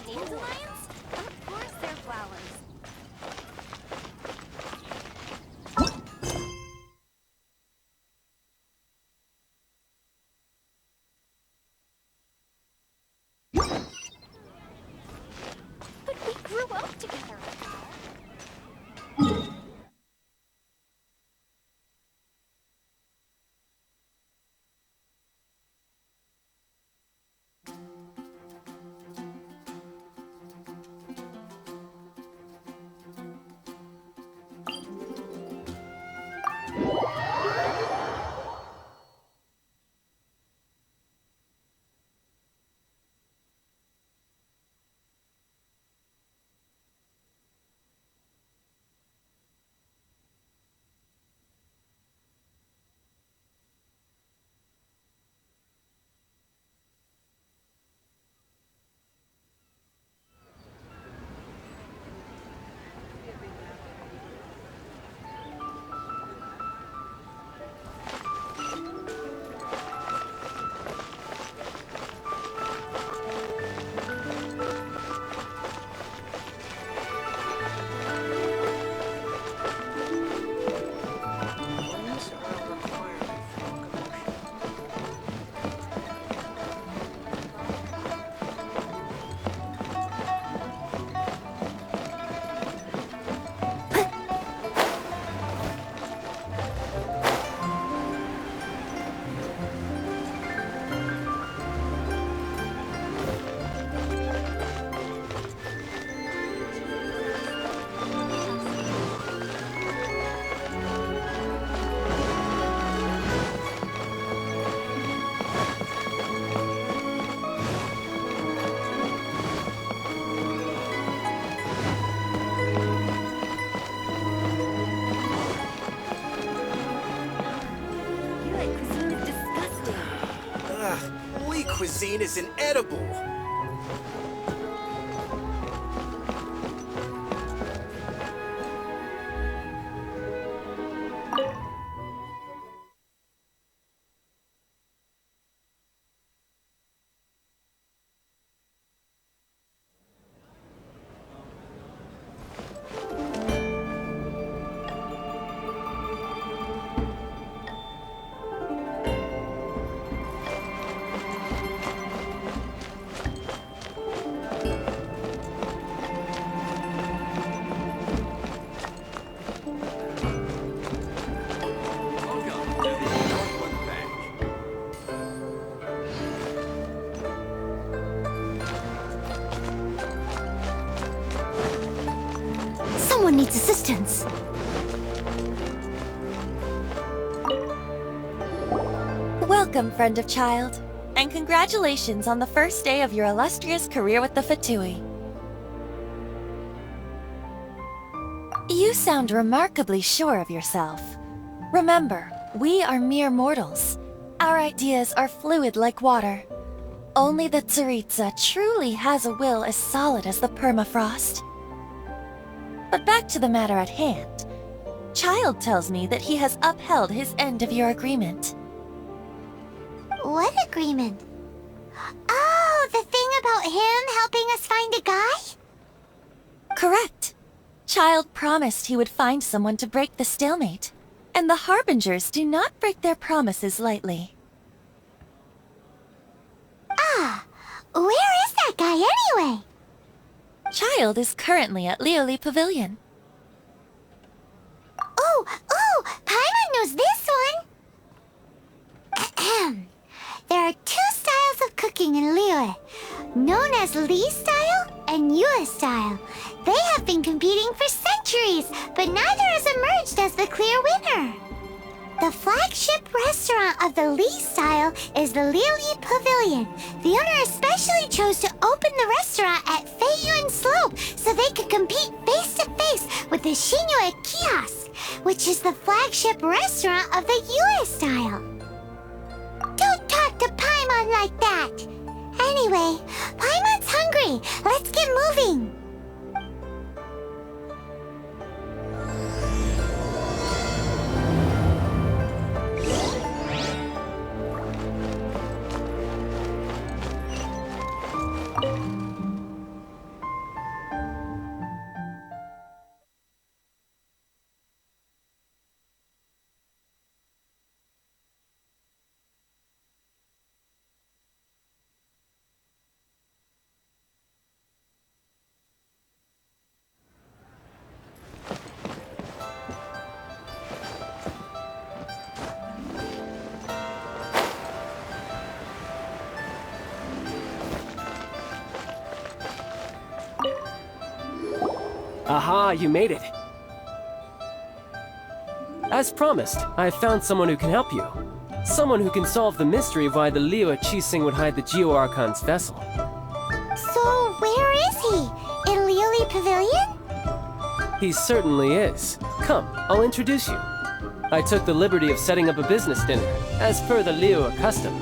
Dandelions? Of course they're flowers. But we grew up together. Cuisine is inedible. Someone needs assistance. Welcome, friend of child, and congratulations on the first day of your illustrious career with the Fatui. You sound remarkably sure of yourself. Remember, we are mere mortals. Our ideas are fluid like water. Only the Tsaritsa truly has a will as solid as the permafrost. But back to the matter at hand. Child tells me that he has upheld his end of your agreement. What agreement? Oh, the thing about him helping us find a guy? Correct. Child promised he would find someone to break the stalemate. And the Harbingers do not break their promises lightly. Ah, where is that guy anyway? Child is currently at Lioli Pavilion. Oh, Paimon knows this one! Ahem. There are two styles of cooking in Liyue, known as Li style and Yue style. They have been competing for centuries, but neither has emerged as the clear winner. The flagship restaurant of the Li style is the Lioli Pavilion. The owner especially chose to open the restaurant at Feiyuan Slope so they could compete face-to-face with the Shinyue Kiosk, which is the flagship restaurant of the Yue style. Don't talk to Paimon like that! Anyway, Paimon's hungry. Let's get moving. Aha, you made it. As promised, I have found someone who can help you. Someone who can solve the mystery of why the Liu Qixing would hide the Geo Archon's vessel. So, where is he? In Liuli Pavilion? He certainly is. Come, I'll introduce you. I took the liberty of setting up a business dinner, as per the Liu custom.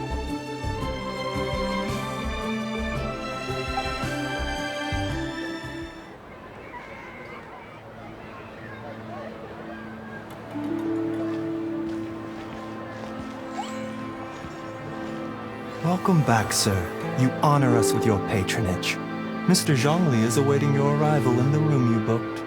Welcome back, sir. You honor us with your patronage. Mr. Zhongli is awaiting your arrival in the room you booked.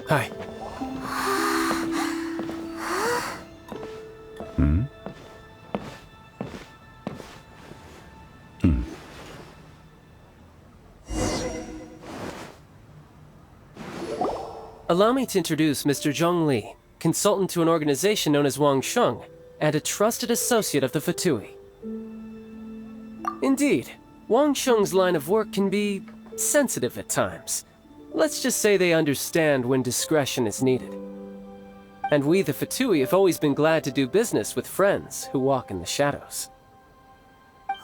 Hi. Allow me to introduce Mr. Zhong Li, consultant to an organization known as Wang Sheng, and a trusted associate of the Fatui. Indeed, Wang Sheng's line of work can be sensitive at times. Let's just say they understand when discretion is needed. And we, the Fatui, have always been glad to do business with friends who walk in the shadows.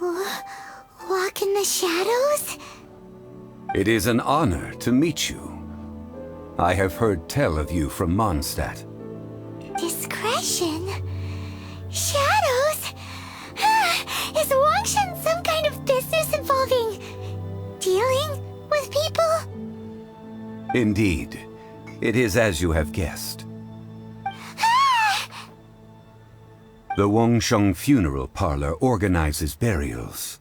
Walk in the shadows? It is an honor to meet you. I have heard tell of you from Mondstadt. Discretion? Shadows? Is Wangshan some kind of business involving dealing with people? Indeed. It is as you have guessed. The Wangsheng Funeral Parlor organizes burials.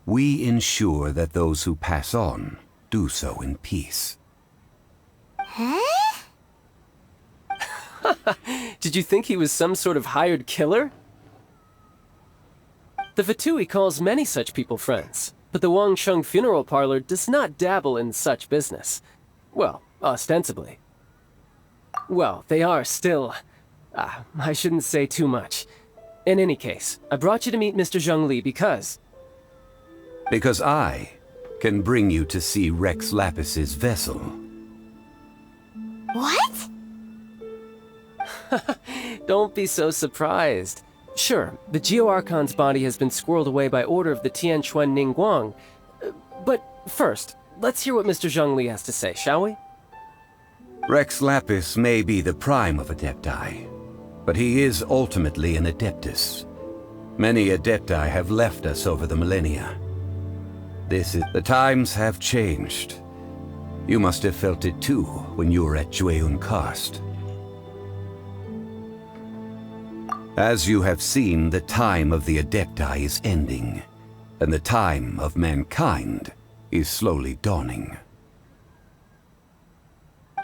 We ensure that those who pass on do so in peace. Huh? Did you think he was some sort of hired killer? The Fatui calls many such people friends, but the Wangsheng Funeral Parlor does not dabble in such business. Well, ostensibly. Well, they are still... I shouldn't say too much. In any case, I brought you to meet Mr. Zhong Li because... Because I can bring you to see Rex Lapis's vessel. What? Don't be so surprised. Sure, the Geo Archon's body has been squirreled away by order of the Tianquan Ningguang. But first, let's hear what Mr. Zhong Li has to say, shall we? Rex Lapis may be the prime of Adepti, but he is ultimately an Adeptus. Many Adepti have left us over the millennia. The times have changed. You must have felt it too when you were at Jueyun Karst. As you have seen, the time of the Adepti is ending, and the time of mankind is slowly dawning.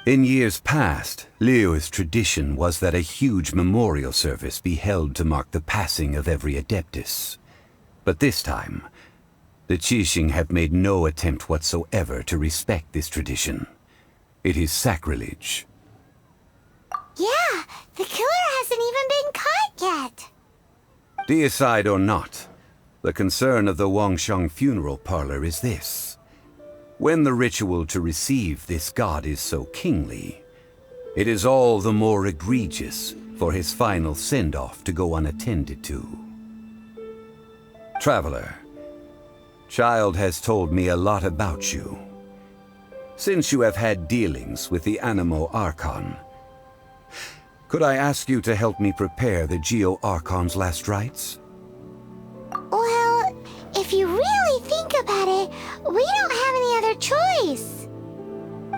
In years past, Liu's tradition was that a huge memorial service be held to mark the passing of every Adeptus. But this time, the Qixing have made no attempt whatsoever to respect this tradition. It is sacrilege. Yeah, the killer hasn't even been caught yet. Deicide or not, the concern of the Wangsheng Funeral Parlor is this. When the ritual to receive this god is so kingly, it is all the more egregious for his final send-off to go unattended to. Traveler, Child has told me a lot about you. Since you have had dealings with the Animo Archon, could I ask you to help me prepare the Geo Archon's last rites? Well, if you really think about it, we don't have any other choice.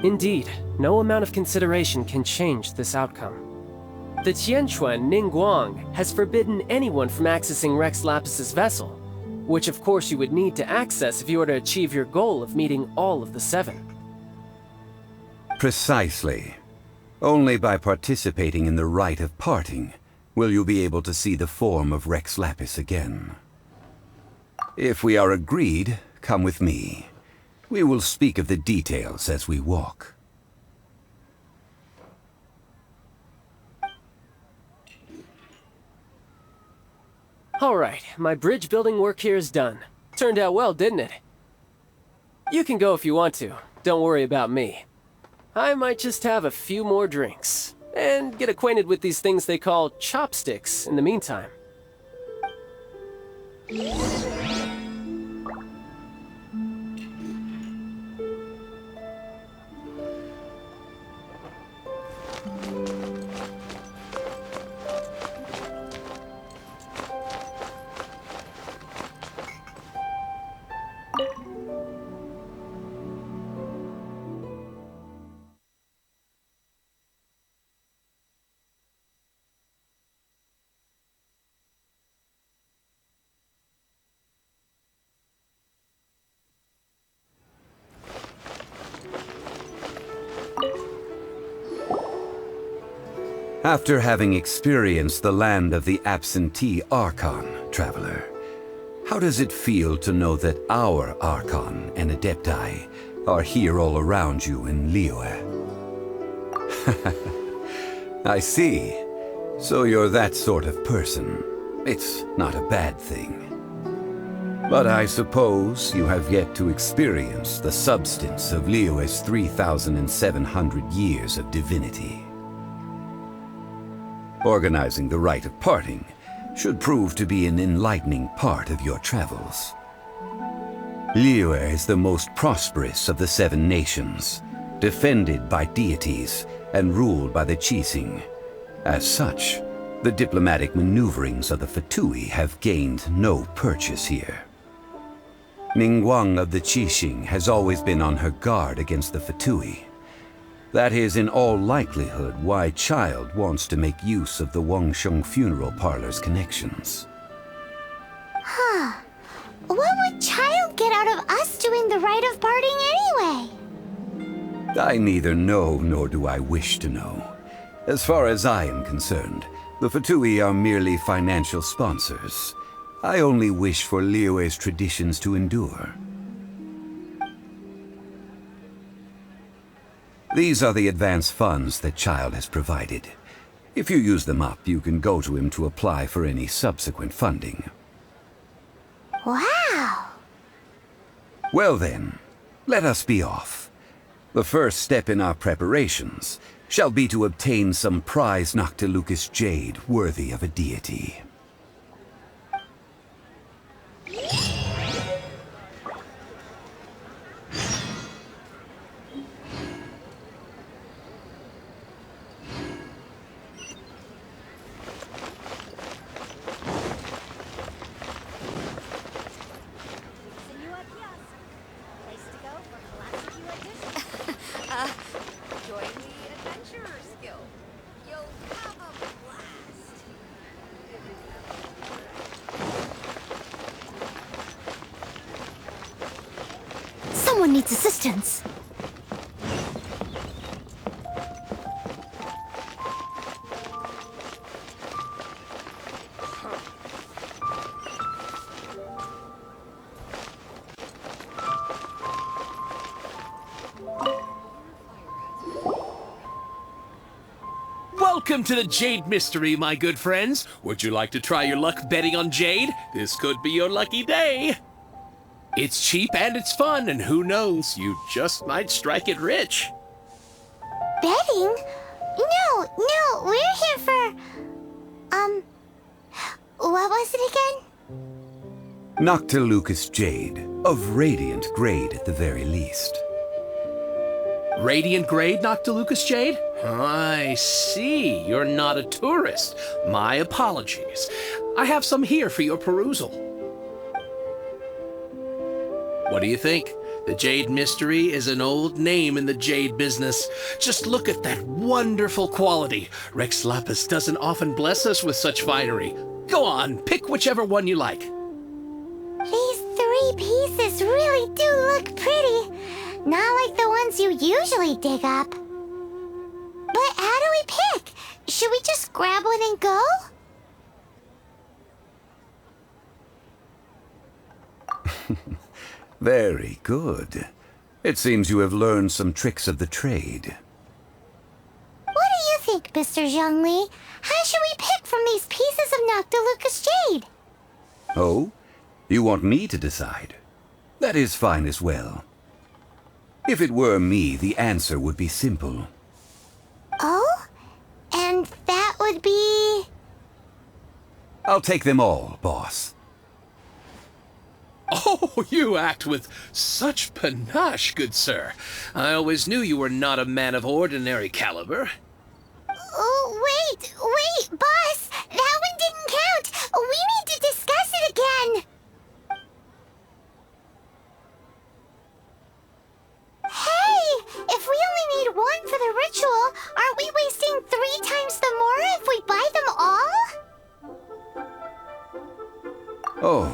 Indeed, no amount of consideration can change this outcome. The Tianquan Ningguang has forbidden anyone from accessing Rex Lapis's vessel, which of course you would need to access if you were to achieve your goal of meeting all of the 7. Precisely. Only by participating in the rite of parting will you be able to see the form of Rex Lapis again. If we are agreed, come with me. We will speak of the details as we walk. All right, my bridge building work here is done. Turned out well, didn't it? You can go if you want to. Don't worry about me. I might just have a few more drinks, and get acquainted with these things they call chopsticks in the meantime. After having experienced the land of the absentee Archon, traveler, how does it feel to know that our Archon and Adepti are here all around you in Liyue? I see. So you're that sort of person. It's not a bad thing. But I suppose you have yet to experience the substance of Liyue's 3,700 years of divinity. Organizing the rite of parting should prove to be an enlightening part of your travels. Liyue is the most prosperous of the 7 nations, defended by deities and ruled by the Qixing. As such, the diplomatic maneuverings of the Fatui have gained no purchase here. Ningguang of the Qixing has always been on her guard against the Fatui. That is in all likelihood why Child wants to make use of the Wangsheng funeral parlor's connections. Huh. What would Child get out of us doing the rite of parting anyway? I neither know nor do I wish to know. As far as I am concerned, the Fatui are merely financial sponsors. I only wish for Liyue's traditions to endure. These are the advance funds that Child has provided. If you use them up, you can go to him to apply for any subsequent funding. Wow! Well then, let us be off. The first step in our preparations shall be to obtain some prized Noctilucous jade worthy of a deity. Someone needs assistance. Welcome to the Jade Mystery, my good friends. Would you like to try your luck betting on Jade? This could be your lucky day. It's cheap and it's fun, and who knows, you just might strike it rich. Betting? No, we're here for... what was it again? Noctilucous jade, of radiant grade at the very least. Radiant grade Noctilucous jade? I see. You're not a tourist. My apologies. I have some here for your perusal. What do you think? The Jade Mystery is an old name in the jade business. Just look at that wonderful quality. Rex Lapis doesn't often bless us with such finery. Go on, pick whichever one you like. These 3 pieces really do look pretty. Not like the ones you usually dig up. But how do we pick? Should we just grab one and go? Very good. It seems you have learned some tricks of the trade. What do you think, Mr. Zhongli? How should we pick from these pieces of Noctilucous jade? Oh? You want me to decide? That is fine as well. If it were me, the answer would be simple. Oh? And that would be... I'll take them all, boss. Oh, you act with such panache, good sir. I always knew you were not a man of ordinary caliber. Oh, wait, boss! That one didn't count! We need to discuss it again! Hey! If we only need one for the ritual, aren't we wasting 3 times the Mora if we buy them all? Oh,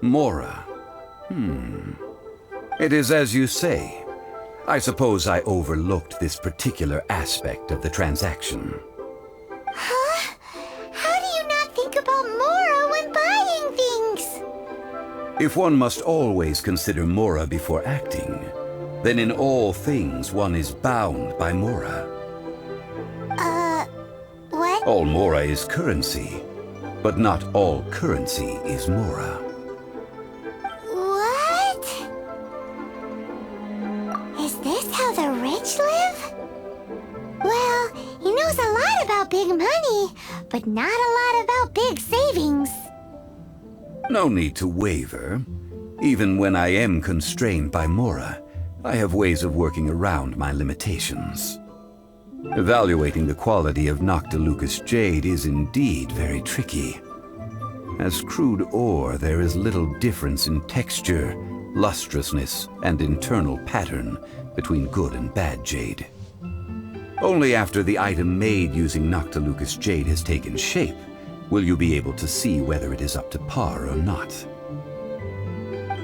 Mora. It is as you say. I suppose I overlooked this particular aspect of the transaction. Huh? How do you not think about Mora when buying things? If one must always consider Mora before acting, then in all things one is bound by Mora. What? All Mora is currency, but not all currency is Mora. What? Is this how the rich live? Well, he knows a lot about big money, but not a lot about big savings. No need to waver. Even when I am constrained by Mora, I have ways of working around my limitations. Evaluating the quality of Noctilucous jade is indeed very tricky. As crude ore, there is little difference in texture, lustrousness, and internal pattern between good and bad jade. Only after the item made using Noctilucous jade has taken shape will you be able to see whether it is up to par or not.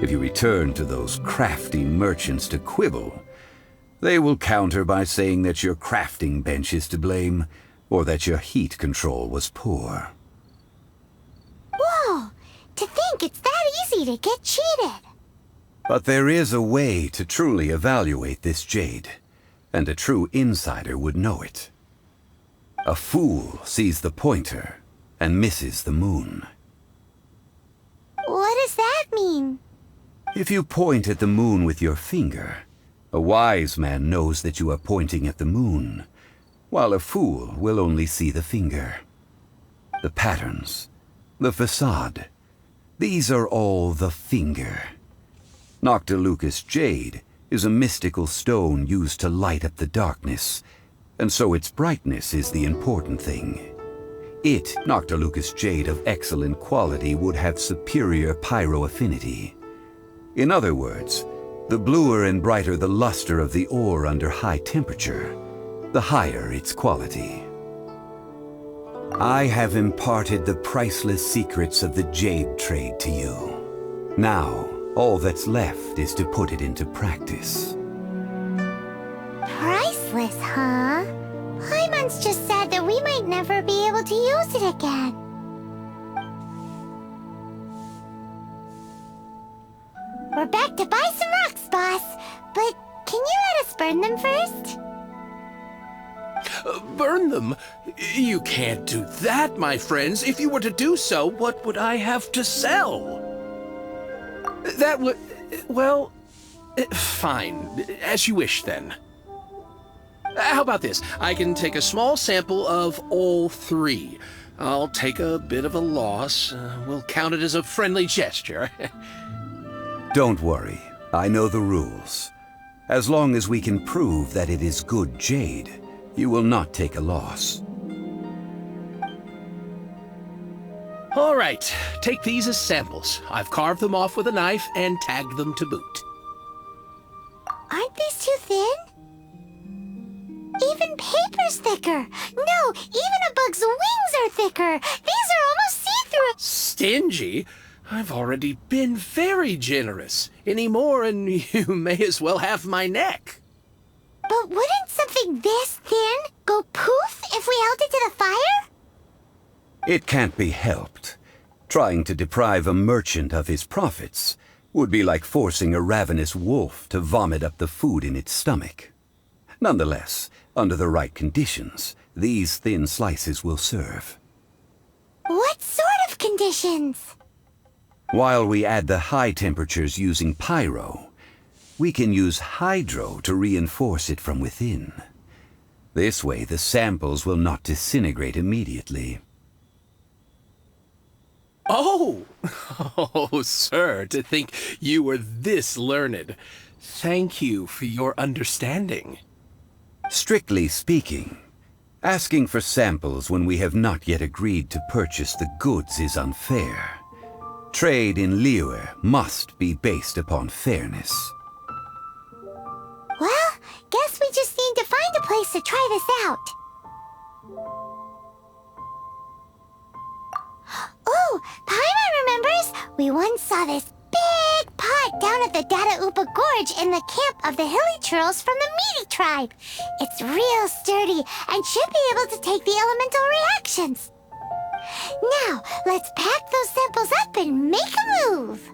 If you return to those crafty merchants to quibble, they will counter by saying that your crafting bench is to blame, or that your heat control was poor. Whoa! To think it's that easy to get cheated! But there is a way to truly evaluate this jade, and a true insider would know it. A fool sees the pointer and misses the moon. What does that mean? If you point at the moon with your finger, a wise man knows that you are pointing at the moon, while a fool will only see the finger. The patterns, the facade, these are all the finger. Noctilucous jade is a mystical stone used to light up the darkness, and so its brightness is the important thing. It, Noctilucous jade of excellent quality, would have superior pyro-affinity. In other words, the bluer and brighter the luster of the ore under high temperature, the higher its quality. I have imparted the priceless secrets of the jade trade to you. Now, all that's left is to put it into practice. Priceless, huh? Hyman's just said that we might never be able to use it again. We're back to buy some rocks, boss. But can you let us burn them first? Burn them? You can't do that, my friends. If you were to do so, what would I have to sell? That would... well... fine. As you wish, then. How about this? I can take a small sample of all 3. I'll take a bit of a loss. We'll count it as a friendly gesture. Don't worry. I know the rules. As long as we can prove that it is good jade, you will not take a loss. All right. Take these as samples. I've carved them off with a knife and tagged them to boot. Aren't these too thin? Even paper's thicker. No, even a bug's wings are thicker. These are almost see-through. Stingy? I've already been very generous. Any more and you may as well have my neck. But wouldn't something this thin go poof if we held it to the fire? It can't be helped. Trying to deprive a merchant of his profits Would be like forcing a ravenous wolf to vomit up the food in its stomach. Nonetheless, under the right conditions, these thin slices will serve. What sort of conditions? While we add the high temperatures using pyro, we can use hydro to reinforce it from within. This way, the samples will not disintegrate immediately. Oh! Oh, sir, to think you were this learned. Thank you for your understanding. Strictly speaking, asking for samples when we have not yet agreed to purchase the goods is unfair. Trade in Liyue must be based upon fairness. Well, guess we just need to find a place to try this out. Oh, Paimon remembers! We once saw this big pot down at the Dada Upa Gorge in the camp of the hilly churls from the Meaty tribe. It's real sturdy and should be able to take the elemental reactions. Now, let's pack those samples up and make a move.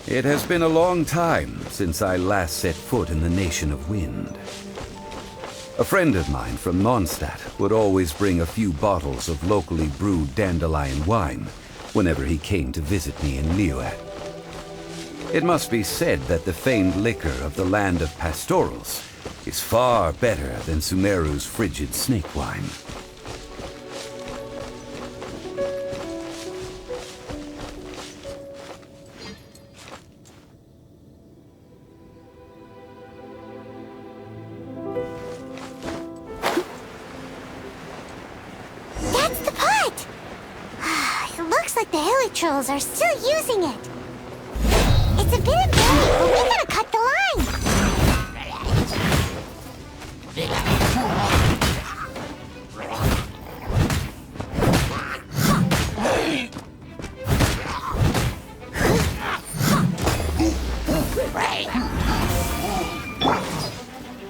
It has been a long time since I last set foot in the Nation of Wind. A friend of mine from Mondstadt would always bring a few bottles of locally brewed dandelion wine whenever he came to visit me in Liyue. It must be said that the famed liquor of the land of pastorals is far better than Sumeru's frigid snake wine. Trolls are still using it. It's a bit embarrassing, but we gotta cut the line.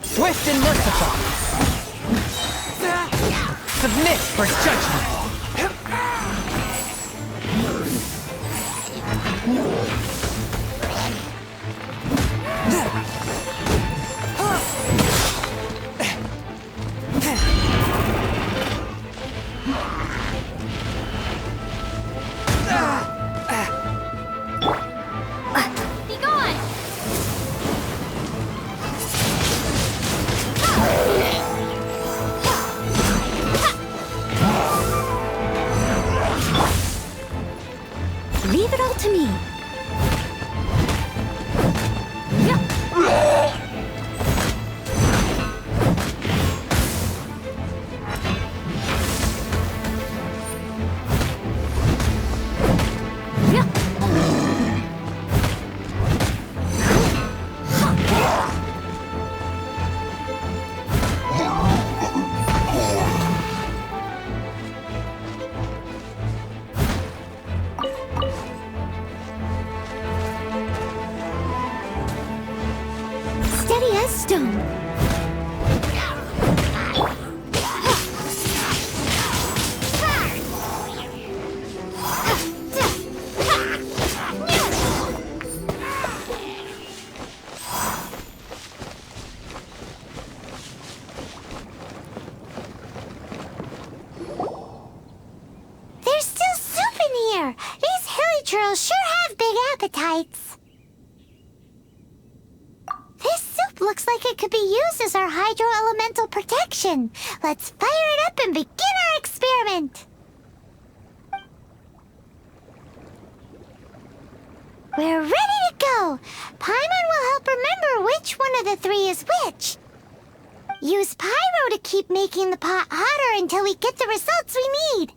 Swift and merciful. Submit for judgment. steady as stone. There's still soup in here. These hilly churls sure have big appetites. This soup looks like it could be used as our hydro-elemental protection. Let's fire it up and begin our experiment. We're ready to go. Paimon will help remember which one of the three is which. Use Pyro to keep making the pot hotter until we get the results we need.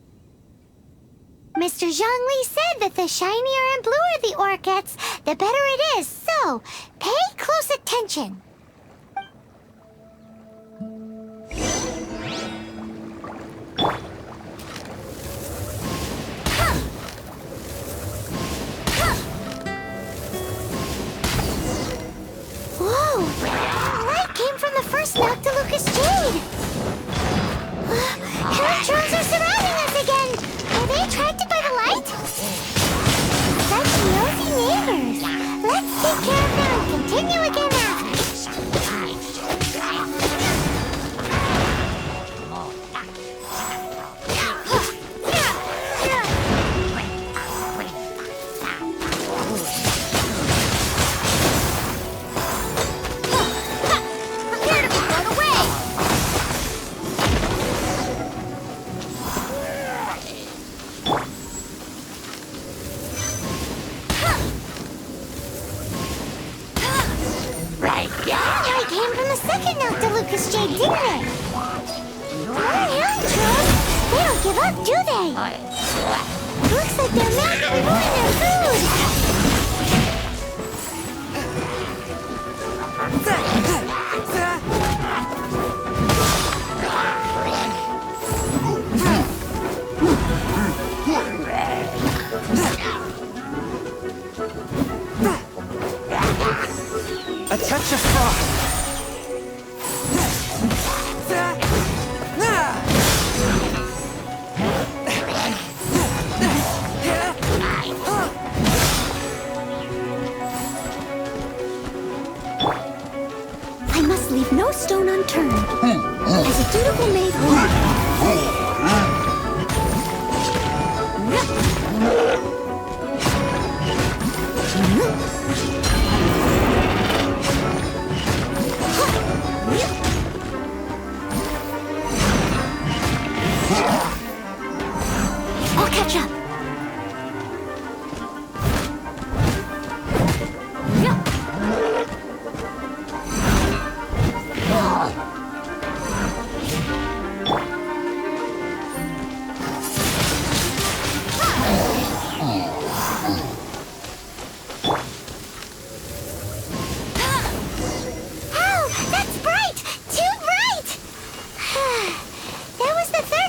Mr. Zhongli said that the shinier and bluer the ore gets, the better it is, so pay close attention. Whoa! Light came from the first Noctilucous Jade! Hilly are surrounding us again! Are they attracted by the light? Such nosy neighbors! Let's take care of them and continue again after. Prepare to be blown away! That came from the second Noctilucous Jade, didn't it? Poor hill trolls! They don't give up, do they? Looks like they're madly ruining their food! A touch of frost. I must leave no stone unturned. As a dutiful miHoYo. I'll catch up.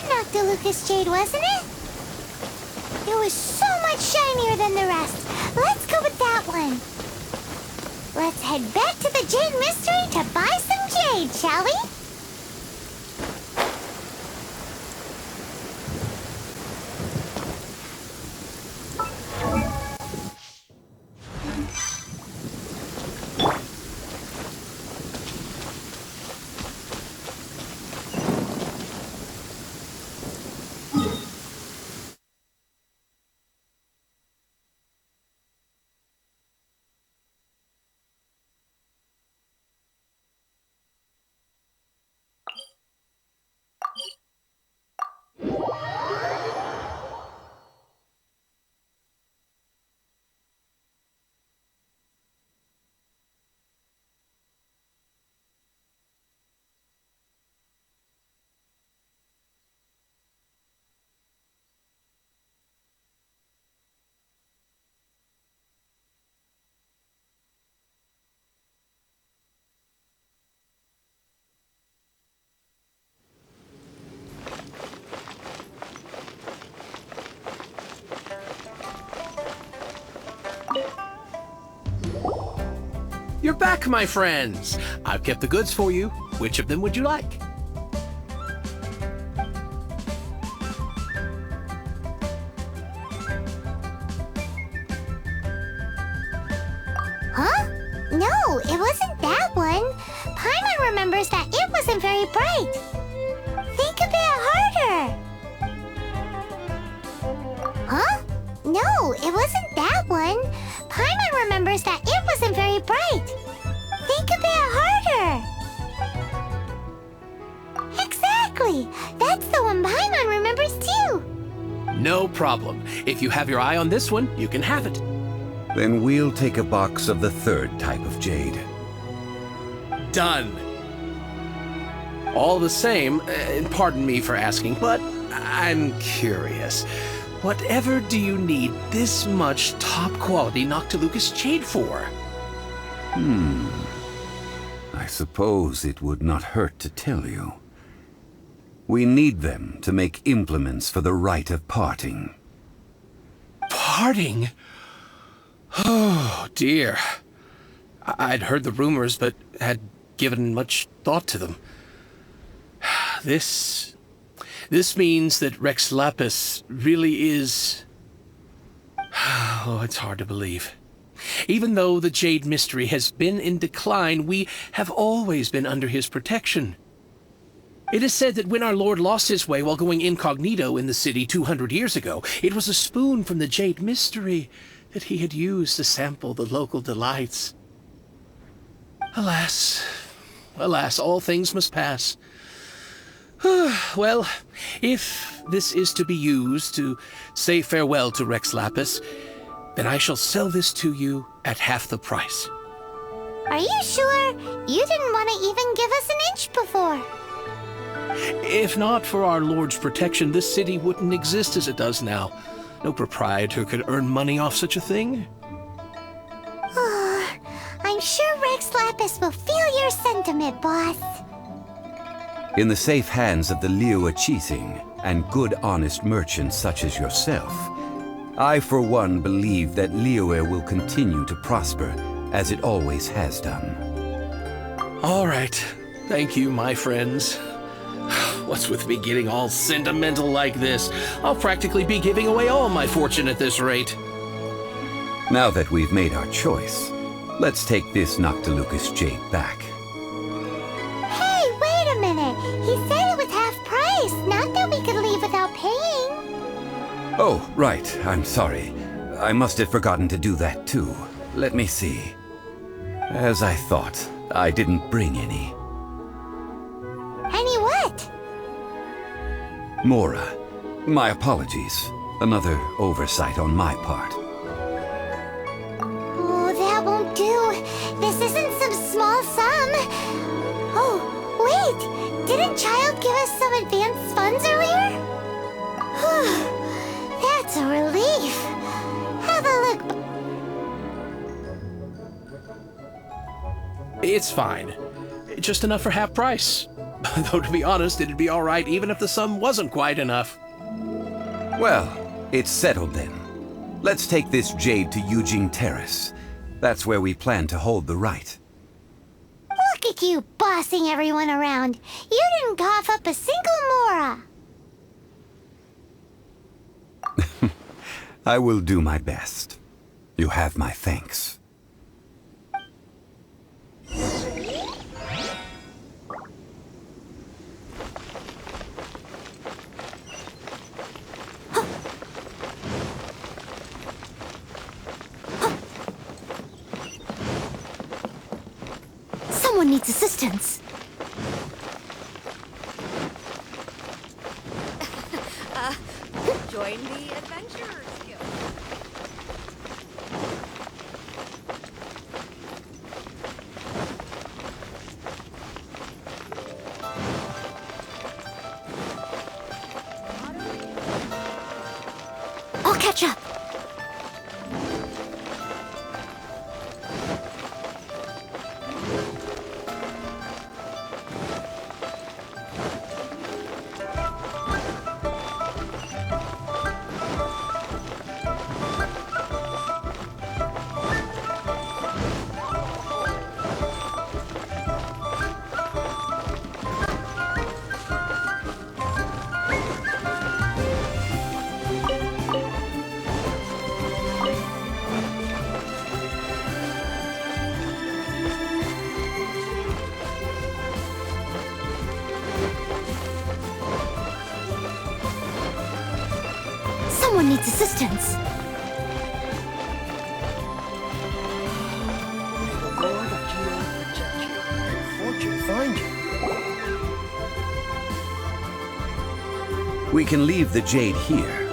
Noctilucous Jade, wasn't it? It was so much shinier than the rest. Let's go with that one. Let's head back to the Jade Mystery to buy some jade, shall we? You're back, my friends. I've kept the goods for you. Which of them would you like? Huh? No, it wasn't that one. Paimon remembers that it wasn't very bright. Think a bit harder. Huh? No, it wasn't that one. Paimon remembers that it wasn't very bright. Think a bit harder. Exactly. That's the one Paimon remembers too. No problem. If you have your eye on this one, you can have it. Then we'll take a box of the third type of jade. Done. All the same, pardon me for asking, but I'm curious. Whatever do you need this much top-quality Noctilucous jade for? I suppose it would not hurt to tell you. We need them to make implements for the rite of parting. Parting? Oh, dear. I'd heard the rumors, but had given much thought to them. This means that Rex Lapis really is... Oh, it's hard to believe. Even though the Jade Mystery has been in decline, we have always been under his protection. It is said that when our Lord lost his way while going incognito in the city 200 years ago, it was a spoon from the Jade Mystery that he had used to sample the local delights. Alas, alas, all things must pass. Well, if this is to be used to say farewell to Rex Lapis, then I shall sell this to you at half the price. Are you sure? You didn't want to even give us an inch before. If not for our Lord's protection, this city wouldn't exist as it does now. No proprietor could earn money off such a thing. I'm sure Rex Lapis will feel your sentiment, boss. In the safe hands of the Liu Chising and good honest merchants such as yourself, I for one believe that Liyue will continue to prosper as it always has done. All right. Thank you, my friends. What's with me getting all sentimental like this? I'll practically be giving away all my fortune at this rate. Now that we've made our choice, let's take this Noctilucous jade back. Hey, wait a minute. He said it was half price, not that we could leave without paying. Oh, right. I'm sorry. I must have forgotten to do that too. Let me see. As I thought, I didn't bring any. Any what? Mora, my apologies. Another oversight on my part. Oh, that won't do. This isn't some small sum. Oh, wait. Didn't Child give us some advance funds earlier? That's a relief. Have a look. It's fine. Just enough for half price. Though, to be honest, it'd be all right even if the sum wasn't quite enough. Well, it's settled then. Let's take this jade to Yujing Terrace. That's where we plan to hold the rite. Look at you bossing everyone around. You didn't cough up a single Mora. I will do my best. You have my thanks. Someone needs assistance. Join the Adventurers Guild. I'll catch up. Someone needs assistance. The Lord of Geo protect you. Fortune find you. We can leave the jade here.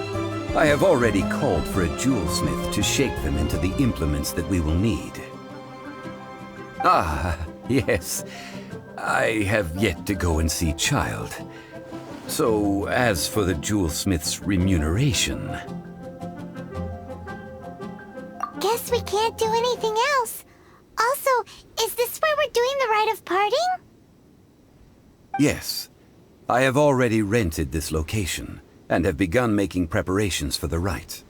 I have already called for a jewelsmith to shape them into the implements that we will need. Ah, yes. I have yet to go and see Child. So, as for the jewelsmith's remuneration... Guess we can't do anything else. Also, is this where we're doing the rite of parting? Yes. I have already rented this location, and have begun making preparations for the rite.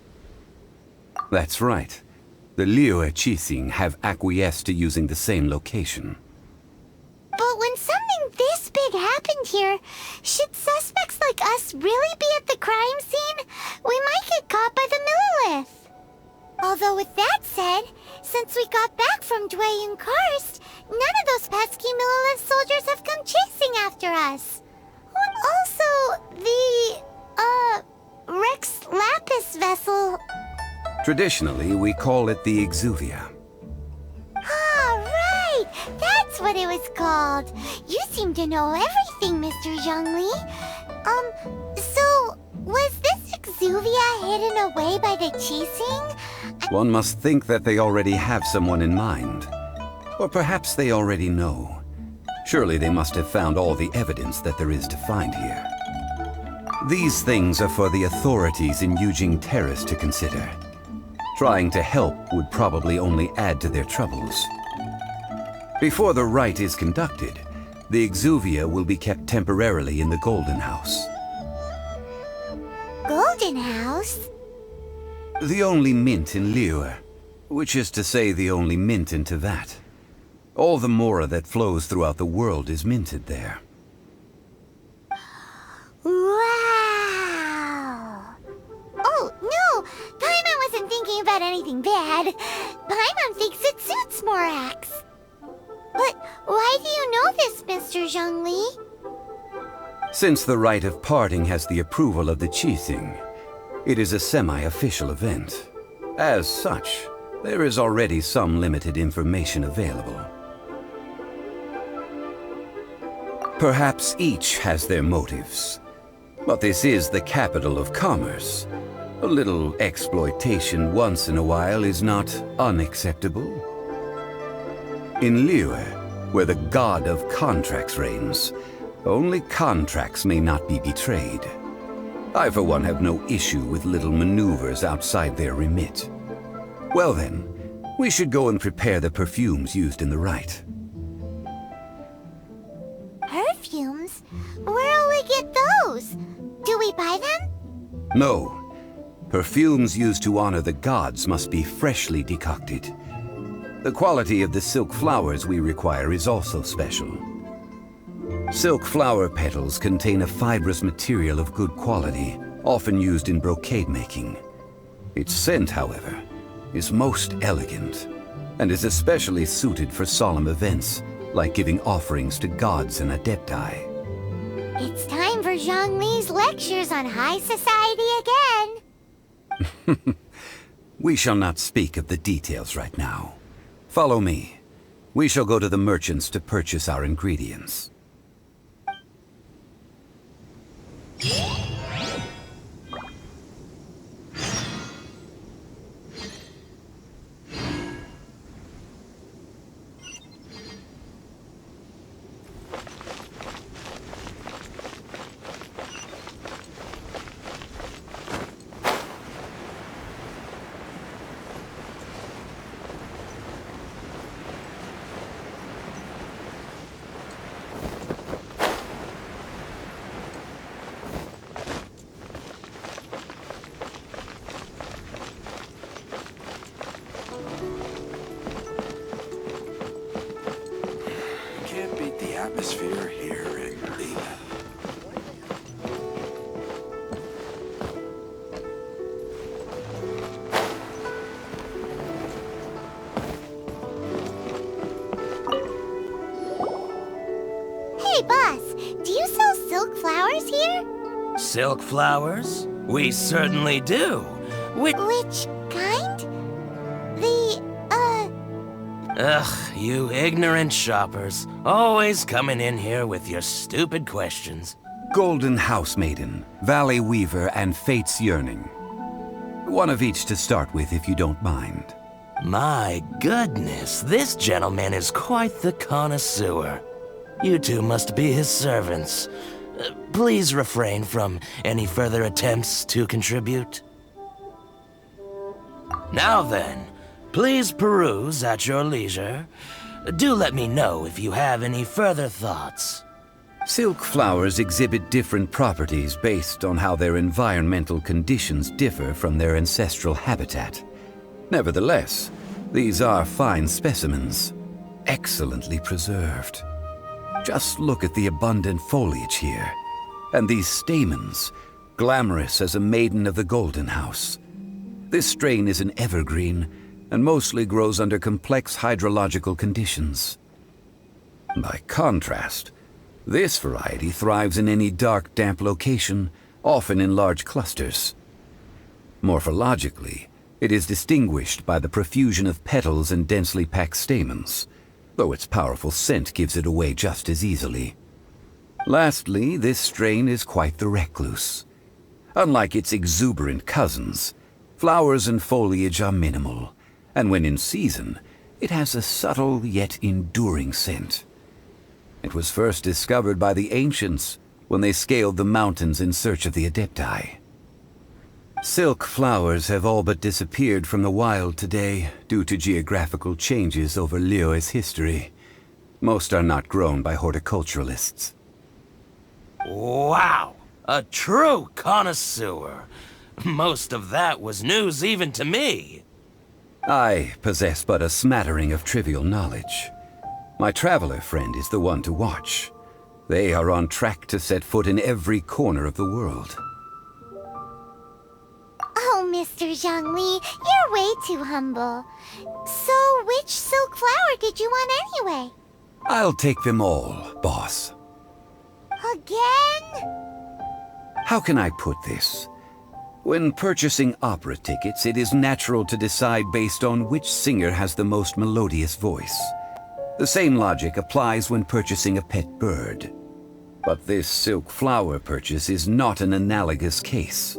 That's right. The Liyue Qixing have acquiesced to using the same location. But when something this big happened here, should suspects like us really be at the crime scene? We might get caught by the Millilith. Although with that said, since we got back from Dwayne Karst, none of those pesky Millilith soldiers have come chasing after us. Also, the, Rex Lapis vessel... Traditionally, we call it the Exuvia. Ah, right! That's what it was called. You seem to know everything, Mr. Zhongli. So, was this Exuvia hidden away by the Qixing? One must think that they already have someone in mind. Or perhaps they already know. Surely they must have found all the evidence that there is to find here. These things are for the authorities in Yujing Terrace to consider. Trying to help would probably only add to their troubles. Before the rite is conducted, the Exuvia will be kept temporarily in the Golden House. Golden House? The only mint in Liyue, which is to say the only mint in Teyvat. All the mora that flows throughout the world is minted there. Wow! Oh, no! Paimon wasn't thinking about anything bad. Paimon thinks it suits Morax. But why do you know this, Mr. Zhongli? Since the rite of parting has the approval of the Qixing, it is a semi-official event. As such, there is already some limited information available. Perhaps each has their motives. But this is the capital of commerce. A little exploitation once in a while is not unacceptable. In Liyue, where the god of contracts reigns, only contracts may not be betrayed. I, for one, have no issue with little maneuvers outside their remit. Well then, we should go and prepare the perfumes used in the rite. Perfumes? Where'll we get those? Do we buy them? No. Perfumes used to honor the gods must be freshly decocted. The quality of the silk flowers we require is also special. Silk flower petals contain a fibrous material of good quality, often used in brocade making. Its scent, however, is most elegant, and is especially suited for solemn events, like giving offerings to gods and adepti. It's time for Zhongli's lectures on high society again. We shall not speak of the details right now. Follow me. We shall go to the merchants to purchase our ingredients. Can't beat the atmosphere here in Liyue. Hey, boss, do you sell silk flowers here? Silk flowers? We certainly do. Which kind? Ugh, you ignorant shoppers. Always coming in here with your stupid questions. Golden House Maiden, Valley Weaver, and Fate's Yearning. One of each to start with, if you don't mind. My goodness, this gentleman is quite the connoisseur. You two must be his servants. Please refrain from any further attempts to contribute. Now then, please peruse at your leisure. Do let me know if you have any further thoughts. Silk flowers exhibit different properties based on how their environmental conditions differ from their ancestral habitat. Nevertheless, these are fine specimens, excellently preserved. Just look at the abundant foliage here, and these stamens, glamorous as a maiden of the Golden House. This strain is an evergreen, and mostly grows under complex hydrological conditions. By contrast, this variety thrives in any dark, damp location, often in large clusters. Morphologically, it is distinguished by the profusion of petals and densely packed stamens, though its powerful scent gives it away just as easily. Lastly, this strain is quite the recluse. Unlike its exuberant cousins, flowers and foliage are minimal, and when in season, it has a subtle yet enduring scent. It was first discovered by the ancients when they scaled the mountains in search of the Adepti. Silk flowers have all but disappeared from the wild today due to geographical changes over Liyue's history. Most are not grown by horticulturalists. Wow! A true connoisseur. Most of that was news even to me. I possess but a smattering of trivial knowledge. My traveler friend is the one to watch. They are on track to set foot in every corner of the world. Oh, Mr. Zhongli, you're way too humble. So, which silk flower did you want anyway? I'll take them all, boss. Again? How can I put this? When purchasing opera tickets, it is natural to decide based on which singer has the most melodious voice. The same logic applies when purchasing a pet bird. But this silk flower purchase is not an analogous case.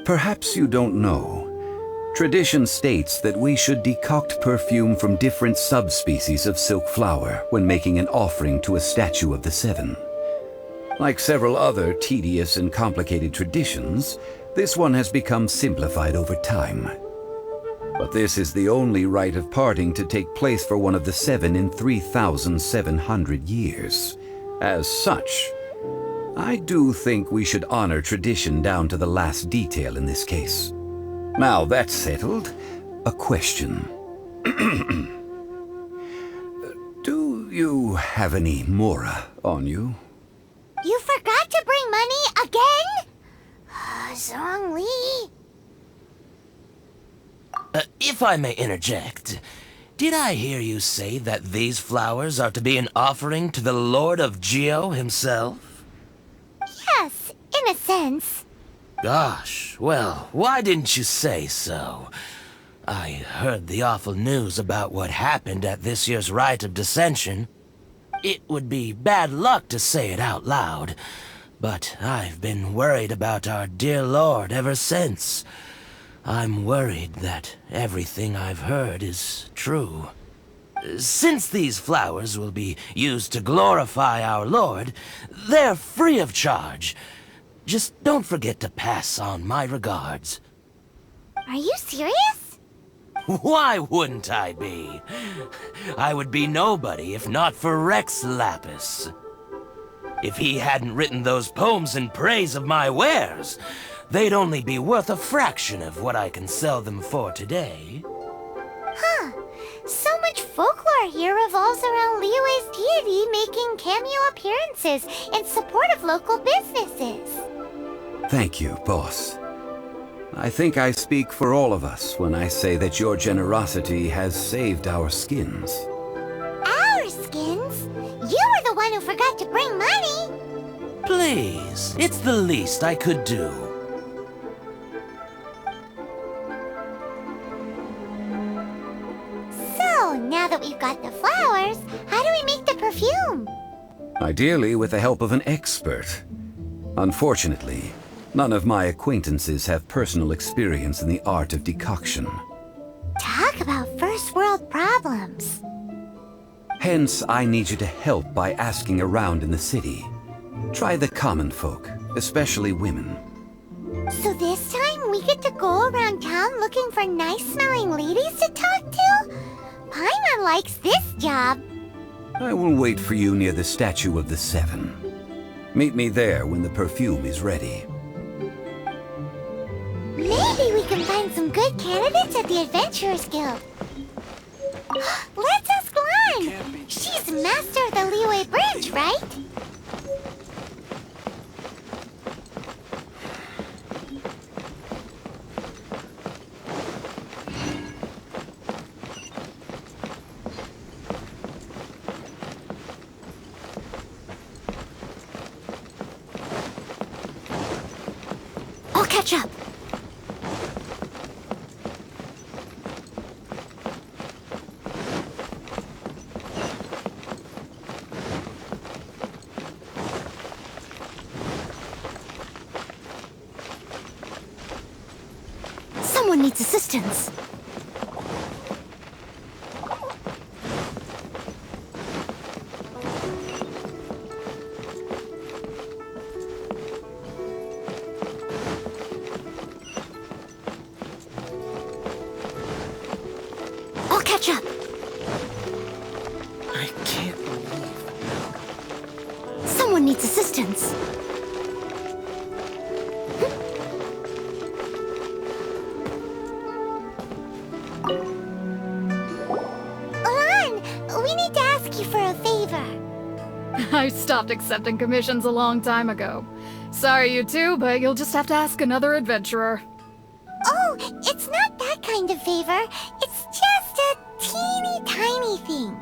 Perhaps you don't know. Tradition states that we should decoct perfume from different subspecies of silk flower when making an offering to a statue of the Seven. Like several other tedious and complicated traditions, this one has become simplified over time. But this is the only rite of parting to take place for one of the Seven in 3,700 years. As such, I do think we should honor tradition down to the last detail in this case. Now that's settled, a question. Do you have any mora on you? You forgot to bring money again? Zhongli. If I may interject, did I hear you say that these flowers are to be an offering to the Lord of Geo himself? Yes, in a sense. Gosh, well, why didn't you say so? I heard the awful news about what happened at this year's Rite of Dissension. It would be bad luck to say it out loud, but I've been worried about our dear Lord ever since. I'm worried that everything I've heard is true. Since these flowers will be used to glorify our Lord, they're free of charge. Just don't forget to pass on my regards. Are you serious? Why wouldn't I be? I would be nobody if not for Rex Lapis. If he hadn't written those poems in praise of my wares, they'd only be worth a fraction of what I can sell them for today. Huh. So much folklore here revolves around Liyue's deity making cameo appearances in support of local businesses. Thank you, boss. I think I speak for all of us when I say that your generosity has saved our skins. Our skins? You were the one who forgot to bring money. Please, it's the least I could do. Ideally with the help of an expert. Unfortunately, none of my acquaintances have personal experience in the art of decoction. Talk about first world problems. Hence, I need you to help by asking around in the city. Try the common folk, especially women. So this time we get to go around town looking for nice-smelling ladies to talk to? Paimon likes this job. I will wait for you near the Statue of the Seven. Meet me there when the perfume is ready. Maybe we can find some good candidates at the Adventurers Guild. Let's ask Lan! She's master of the Liyue branch, right? I'll catch up. Someone needs assistance. I'll catch up. I can't believe. Someone needs assistance. Lan, we need to ask you for a favor. I stopped accepting commissions a long time ago. Sorry, you two, but you'll just have to ask another adventurer. Oh, it's not that kind of favor. It's just a teeny tiny thing.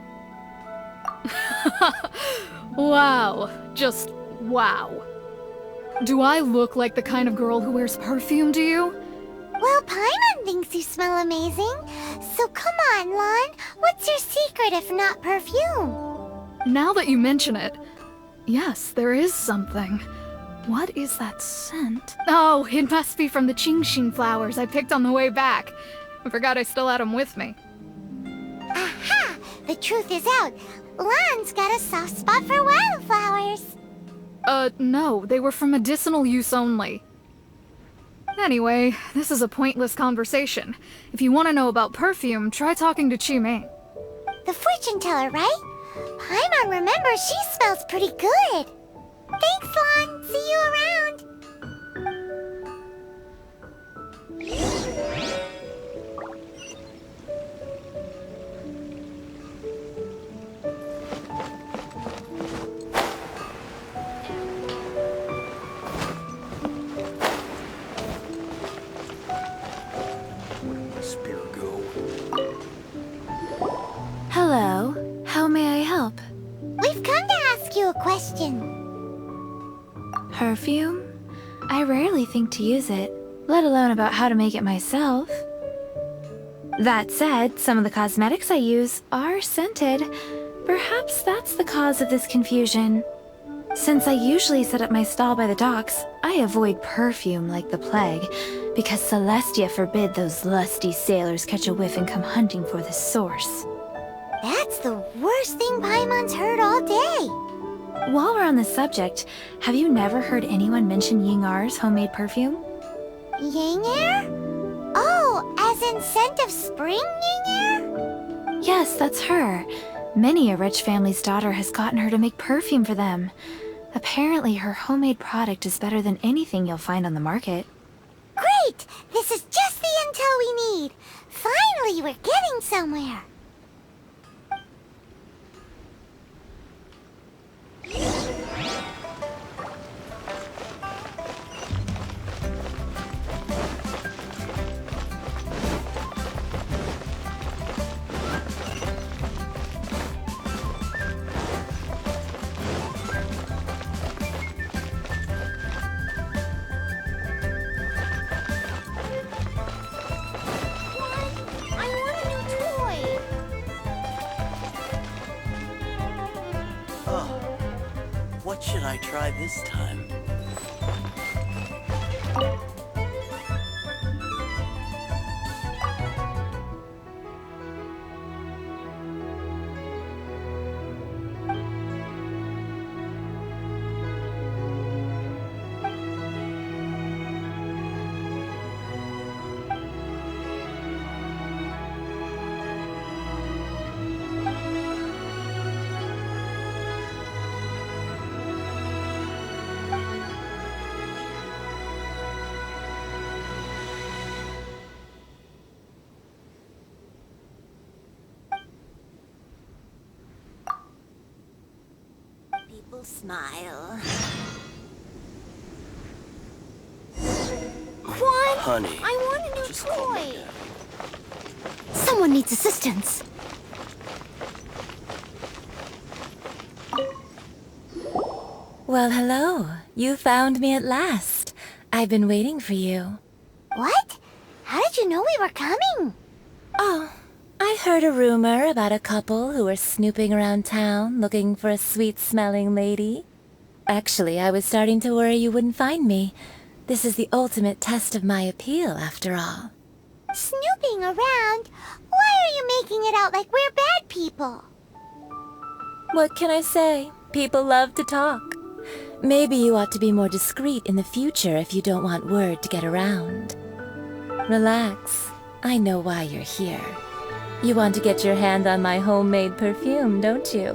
Wow. Just wow. Do I look like the kind of girl who wears perfume to you? Well, Paimon thinks you smell amazing. So come on, Lan. What's your secret if not perfume? Now that you mention it, yes, there is something. What is that scent? Oh, it must be from the Qingxin flowers I picked on the way back. I forgot I still had them with me. Aha! The truth is out. Lan's got a soft spot for wildflowers. No, they were for medicinal use only. Anyway, this is a pointless conversation. If you want to know about perfume, try talking to Qimei. The fortune teller, right? Paimon remembers she smells pretty good. Thanks, Lan. See you around. Where did my spear go? Hello. How may I help? We've come to ask you a question. Perfume? I rarely think to use it, let alone about how to make it myself. That said, some of the cosmetics I use are scented. Perhaps that's the cause of this confusion. Since I usually set up my stall by the docks, I avoid perfume like the plague, because Celestia forbid those lusty sailors catch a whiff and come hunting for the source. That's the worst thing Paimon's heard all day. While we're on the subject, have you never heard anyone mention Ying-Ar's homemade perfume? Ying-Er? Oh, as in scent of spring, Ying-Er? Yes, that's her. Many a rich family's daughter has gotten her to make perfume for them. Apparently, her homemade product is better than anything you'll find on the market. Great! This is just the intel we need. Finally, we're getting somewhere. I want a new toy. What should I try this time? People smile. Quan, Honey, I want a new just call me toy. Dad. Someone needs assistance. Well, hello. You found me at last. I've been waiting for you. What? How did you know we were coming? Oh, I heard a rumor about a couple who were snooping around town looking for a sweet-smelling lady. Actually, I was starting to worry you wouldn't find me. This is the ultimate test of my appeal, after all. Snooping around? Why are you making it out like we're bad people? What can I say? People love to talk. Maybe you ought to be more discreet in the future if you don't want word to get around. Relax. I know why you're here. You want to get your hand on my homemade perfume, don't you?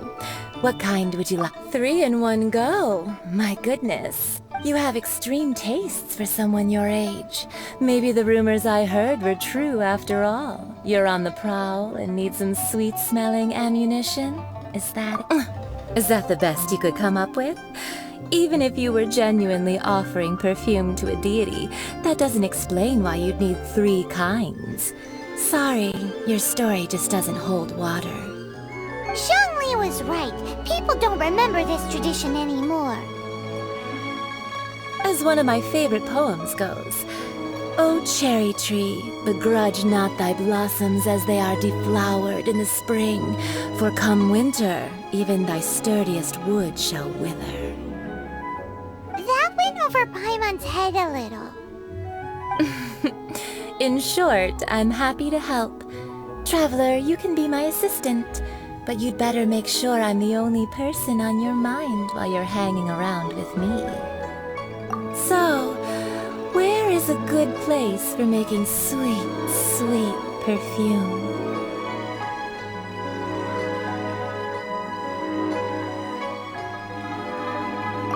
What kind would you like? 3 in one go. My goodness. You have extreme tastes for someone your age. Maybe the rumors I heard were true after all. You're on the prowl and need some sweet-smelling ammunition? Is that the best you could come up with? Even if you were genuinely offering perfume to a deity, that doesn't explain why you'd need 3 kinds. Sorry, your story just doesn't hold water. Zhongli was right. People don't remember this tradition anymore. As one of my favorite poems goes, "O cherry tree, begrudge not thy blossoms as they are deflowered in the spring, for come winter, even thy sturdiest wood shall wither." That went over Paimon's head a little. In short, I'm happy to help. Traveler, you can be my assistant, but you'd better make sure I'm the only person on your mind while you're hanging around with me. So, where is a good place for making sweet, sweet perfume?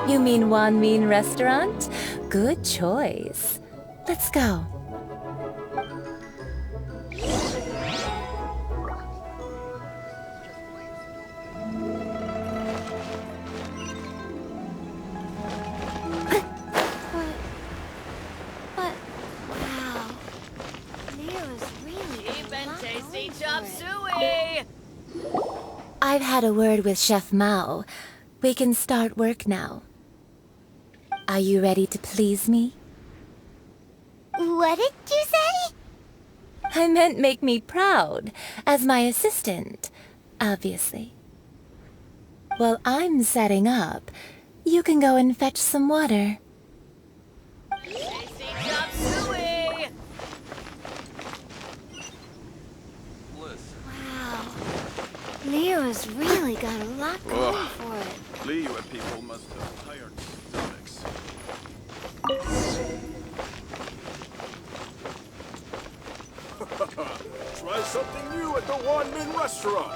You mean Wan Min Restaurant? Good choice. Let's go. But wow. Leo's really tasty chop suey. I've had a word with Chef Mao. We can start work now. Are you ready to please me? What did you say? I meant make me proud, as my assistant, obviously. While I'm setting up, you can go and fetch some water. Tasty chop suey. Wow. Leo's really got a lot going for it. Liyue people must have tired stomachs. Try something new at the Wan Min restaurant.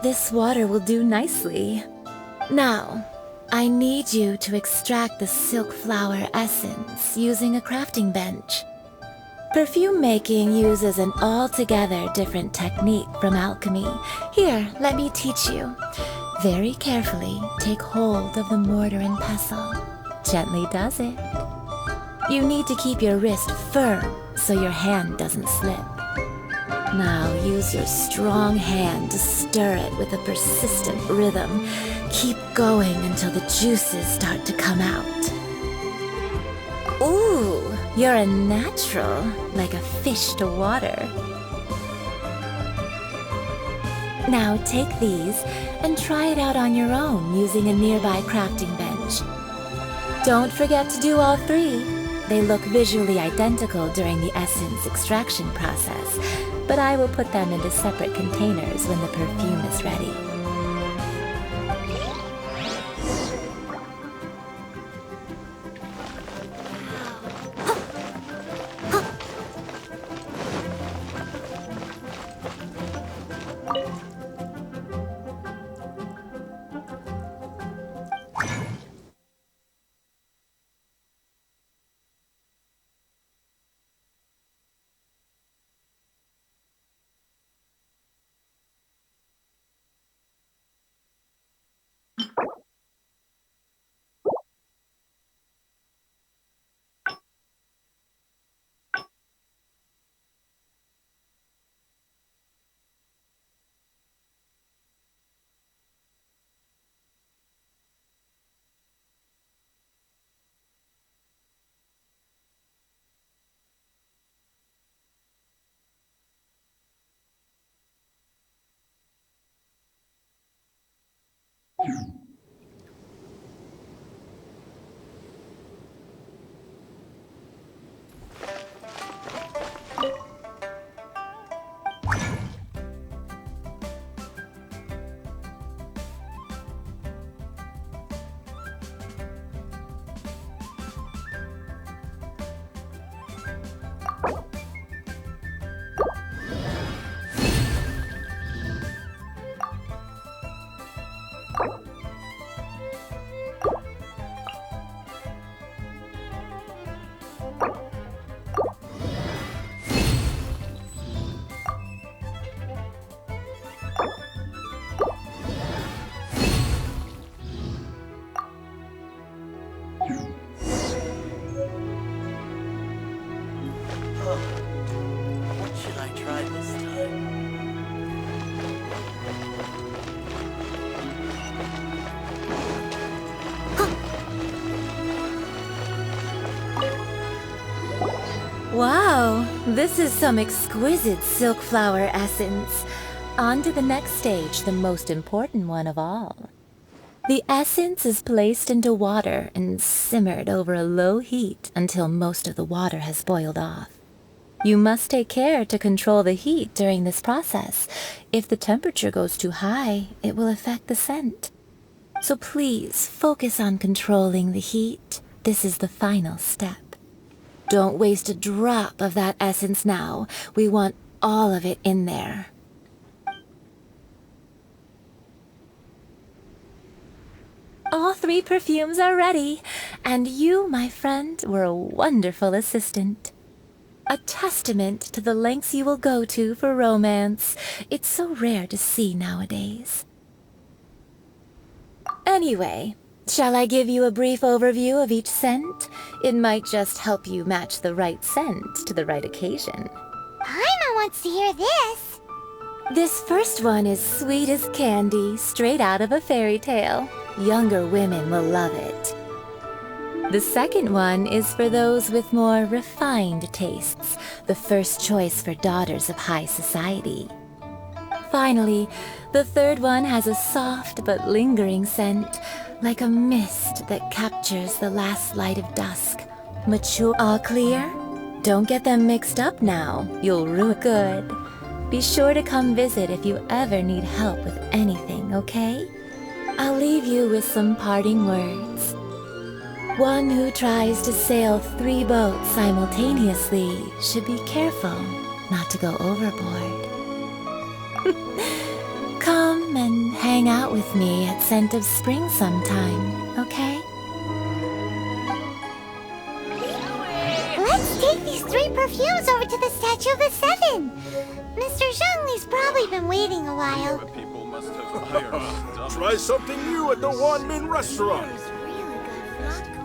This water will do nicely. Now, I need you to extract the silk flower essence using a crafting bench. Perfume making uses an altogether different technique from alchemy. Here, let me teach you. Very carefully, take hold of the mortar and pestle. Gently does it. You need to keep your wrist firm so your hand doesn't slip. Now use your strong hand to stir it with a persistent rhythm. Keep going until the juices start to come out. Ooh, you're a natural, like a fish to water. Now take these and try it out on your own using a nearby crafting bench. Don't forget to do all three. They look visually identical during the essence extraction process, but I will put them into separate containers when the perfume is ready. What should I try this time? Wow, this is some exquisite silk flower essence. On to the next stage, the most important one of all. The essence is placed into water and simmered over a low heat until most of the water has boiled off. You must take care to control the heat during this process. If the temperature goes too high, it will affect the scent. So please focus on controlling the heat. This is the final step. Don't waste a drop of that essence now. We want all of it in there. All 3 perfumes are ready, and you, my friend, were a wonderful assistant. A testament to the lengths you will go to for romance. It's so rare to see nowadays. Anyway, shall I give you a brief overview of each scent? It might just help you match the right scent to the right occasion. Paimon wants to hear this. This first one is sweet as candy, straight out of a fairy tale. Younger women will love it. The second one is for those with more refined tastes, the first choice for daughters of high society. Finally, the third one has a soft but lingering scent, like a mist that captures the last light of dusk. Mature. All clear? Don't get them mixed up now. You'll ruin good. Be sure to come visit if you ever need help with anything, okay? I'll leave you with some parting words. One who tries to sail 3 boats simultaneously should be careful not to go overboard. Come and hang out with me at Scent of Spring sometime, okay? Let's take these 3 perfumes over to the Statue of the Seven. Mr. Zhongli's probably been waiting a while. People must have hired. Try something new at the Wanmin restaurant. Really good.